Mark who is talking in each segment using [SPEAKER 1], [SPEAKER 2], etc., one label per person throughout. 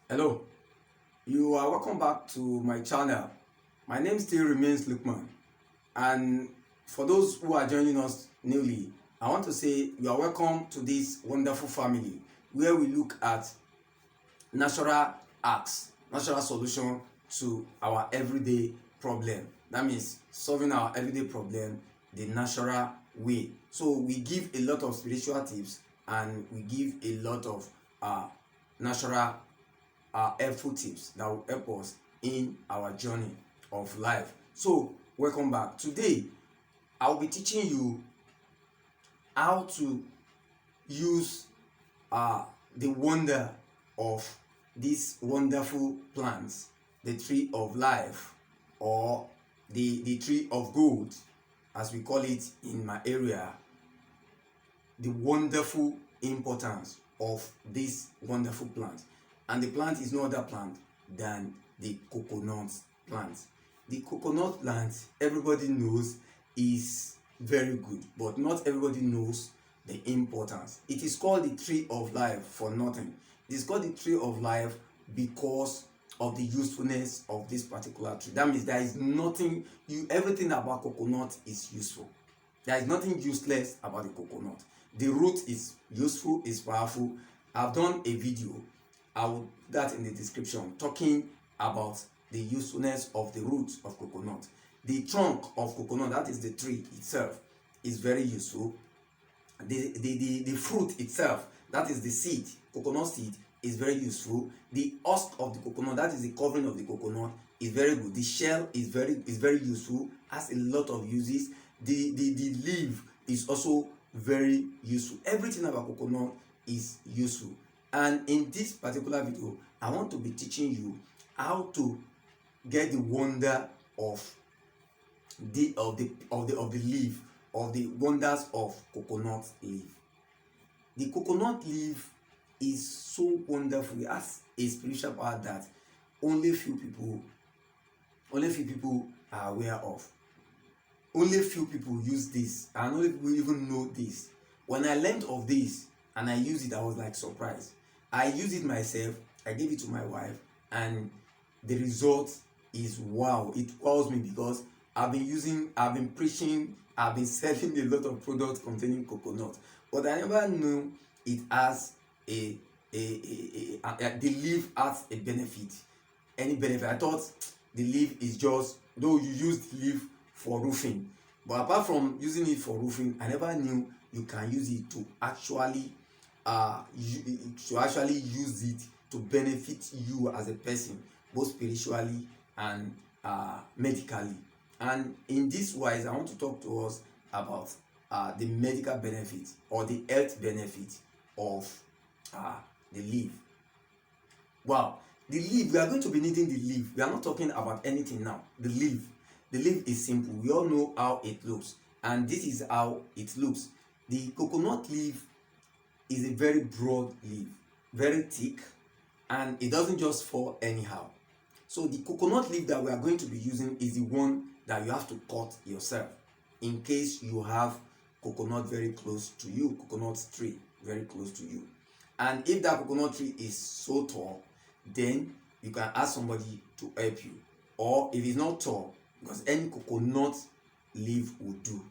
[SPEAKER 1] Hello, you are welcome back to my channel. My name still remains Lukman, and for those who are joining us newly, I want to say you are welcome to this wonderful family where we look at natural acts, natural solution to our everyday problem. That means solving our everyday problem the natural way. So we give a lot of spiritual tips and we give a lot of natural helpful tips that will help us in our journey of life. So welcome back. Today I will be teaching you how to use uh, the wonder of these wonderful plants, the tree of life, or the tree of gold, as we call it in my area. The wonderful importance of this wonderful plant, and the plant is no other plant than the coconut plant. The coconut plant, everybody knows, is very good, but not everybody knows the importance. It is called the tree of life for nothing. It is called the tree of life because of the usefulness of this particular tree. That means there is nothing, everything about coconut is useful. There is nothing useless about the coconut. The root is useful, is powerful. I've done a video, I will put that in the description, talking about the usefulness of the roots of coconut. The trunk of coconut, that is the tree itself, is very useful. The fruit itself, that is the seed, coconut seed, is very useful. The husk of the coconut, that is the covering of the coconut, is very good. The shell is very useful, has a lot of uses. The leaf is also very useful. Everything about coconut is useful. And in this particular video, I want to be teaching you how to get the wonder of the leaf, of the wonders of coconut leaf. The coconut leaf is so wonderful. It has a spiritual power that only few people are aware of. Only few people use this, and only people even know this. When I learned of this and I used it, I was like surprised. I used it myself, I gave it to my wife, and the result is wow. It wows me because I've been preaching, I've been selling a lot of products containing coconut, but I never knew it has the leaf has a benefit. Any benefit? I thought the leaf is just, though you use the leaf for roofing, but apart from using it for roofing, I never knew you can use it to actually use it to benefit you as a person, both spiritually and medically. And in this wise, I want to talk to us about the medical benefit or the health benefit of the leaf. Wow, the leaf, we are going to be needing the leaf. We are not talking about anything now. The leaf is simple. We all know how it looks, and this is how it looks. The coconut leaf is a very broad leaf, very thick, and it doesn't just fall anyhow. So the coconut leaf that we are going to be using is the one that you have to cut yourself in case you have coconut very close to you, coconut tree very close to you. And if that coconut tree is so tall, then you can ask somebody to help you. Or if it's not tall, because any coconut leaf will do,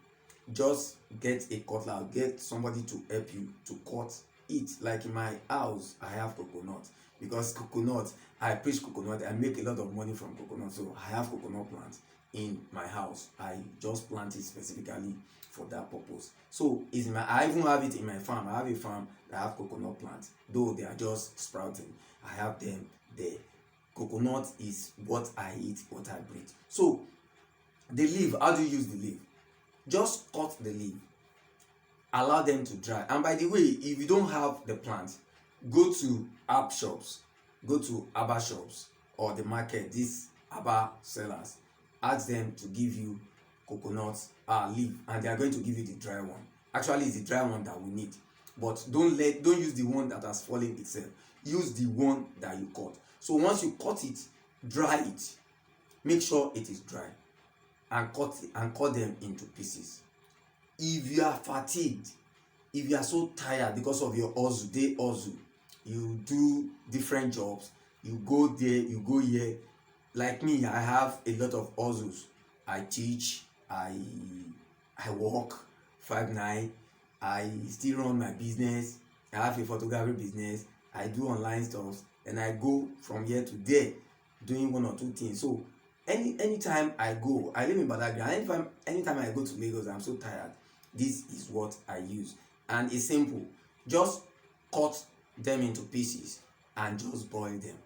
[SPEAKER 1] just get a cutler, get somebody to help you to cut it. Like in my house, I have coconut, because coconut, I preach coconut, I make a lot of money from coconut, so I have coconut plants in my house. I just plant it specifically for that purpose. So it's I even have it in my farm. I have a farm that have coconut plants, though they are just sprouting. I have them there. Coconut is what I eat, what I breathe. So the leaf, how do you use the leaf? Just cut the leaf, allow them to dry. And by the way, if you don't have the plant, go to herb shops, go to herbal shops or the market, these herbal sellers, ask them to give you coconut leaf, and they are going to give you the dry one. Actually, it's the dry one that we need, but don't use the one that has fallen itself. Use the one that you cut. So once you cut it, dry it, make sure it is dry, and cut them into pieces. If you are fatigued, if you are so tired because of your hustle, you do different jobs, you go there, you go here. Like me, I have a lot of hustles. I teach, I work 5/9. I still run my business. I have a photography business. I do online stuff, and I go from here to there doing one or two things. So anytime I go, I live in Badagry, and anytime I go to Lagos, I'm so tired. This is what I use, and it's simple. Just cut them into pieces and just boil them.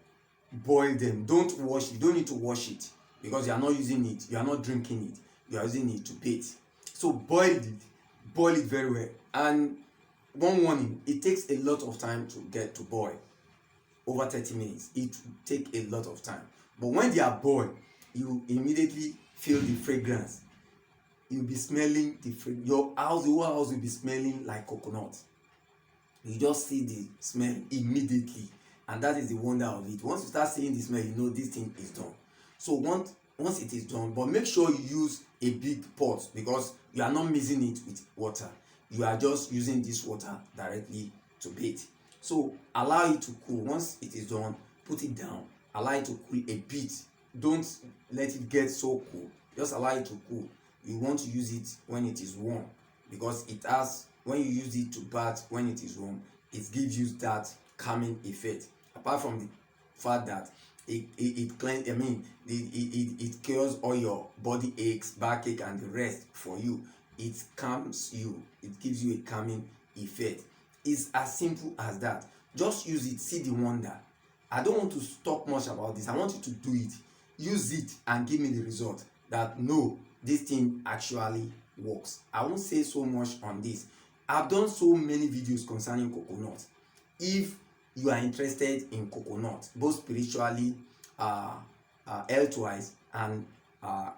[SPEAKER 1] Boil them. Don't wash it. You don't need to wash it because you are not using it. You are not drinking it. You are using it to bathe. So boil it very well. And one warning: it takes a lot of time to get to boil. Over 30 minutes. It will take a lot of time. But when they are boiled, you immediately feel the fragrance. You'll be smelling your house, the whole house will be smelling like coconut. You just see the smell immediately, and that is the wonder of it. Once you start seeing the smell, you know this thing is done. So once it is done, but make sure you use a big pot, because you are not mixing it with water. You are just using this water directly to bathe. So allow it to cool. Once it is done, put it down, allow it to cool a bit. Don't let it get so cool. Just allow it to cool. You want to use it when it is warm, because when you use it to bath when it is warm, it gives you that calming effect. Apart from the fact that it cleans, it cures all your body aches, backache, and the rest for you. It calms you. It gives you a calming effect. It's as simple as that. Just use it, see the wonder. I don't want to talk much about this. I want you to do it. Use it and give me the result that no, this thing actually works. I won't say so much on this. I've done so many videos concerning coconut. If you are interested in coconut, both spiritually, health-wise, and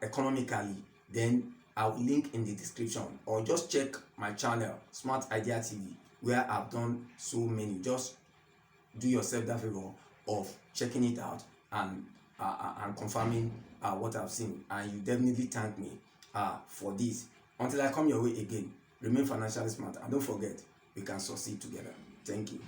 [SPEAKER 1] economically, then I will link in the description, or just check my channel, Smart Idea TV, where I've done so many. Just do yourself that favor of checking it out and confirming what I've seen, and you definitely thank me for this. Until I come your way again, remain financially smart, and don't forget, we can succeed together. Thank you.